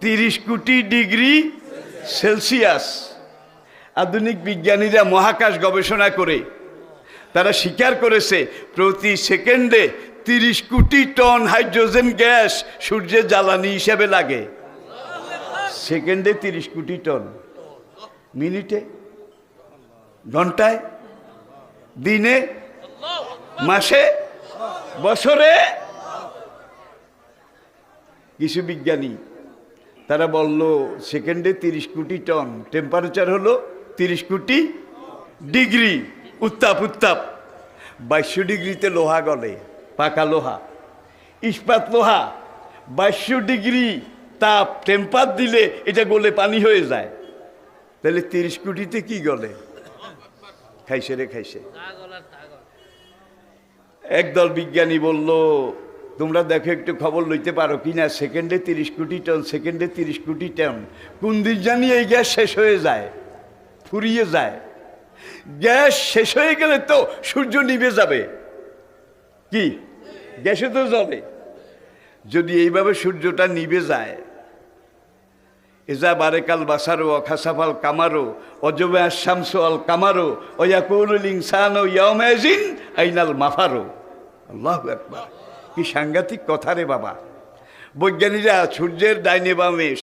30 কোটি degree Celsius. আধুনিক বিজ্ঞানীরা মহাকাশ গবেষণা করে তারা স্বীকার করেছে প্রতি সেকেন্ডে 30 কোটি টন হাইড্রোজেন গ্যাস সূর্যের জ্বালানি হিসেবে লাগে। সেকেন্ডে 30 কোটি টন, মিনিটে, ঘন্টায়, দিনে, মাসে, বছরে। কিছু বিজ্ঞানী তারা বলল সেকেন্ডে 30 কোটি টন, টেম্পারেচার হলো 30 কোটি ডিগ্রি উত্তাপ। 2200 ডিগ্রিতে লোহা গলে, পাকা লোহা, ইস্পাত লোহা 2200 ডিগ্রি তাপ টেম্পার দিলে এটা গলে পানি হয়ে যায়। তাহলে 30 কোটিতে কি গলে? খাইছে রে খাইছে। একদল বিজ্ঞানী বলল তোমরা দেখো একটু খবর লইতে পারো কিনা, সেকেন্ডে 30 কোটি টন, সেকেন্ডে 30 কোটি টন। কোন দিন জানি এই গ্যাস শেষ হয়ে যায়, ফুরিয়ে যায়। গ্যাস শেষ হয়ে গেলে তো সূর্য নিভে যাবে, কি গ্যাসে তো জ্বলে। যদি এইভাবে সূর্যটা নিভে যায়, এজা বারেকাল বাসারো অখাসাফাল কামারো অজবে আশামসু আল কামারো ওয়াকুলুল ইনসানু ইয়াউমাইজিন আইনাল মাফারো। আল্লাহু আকবার, কি সাংঘাতিক কথা রে বাবা। বৈজ্ঞানিকরা সূর্যের ডাইনে বামে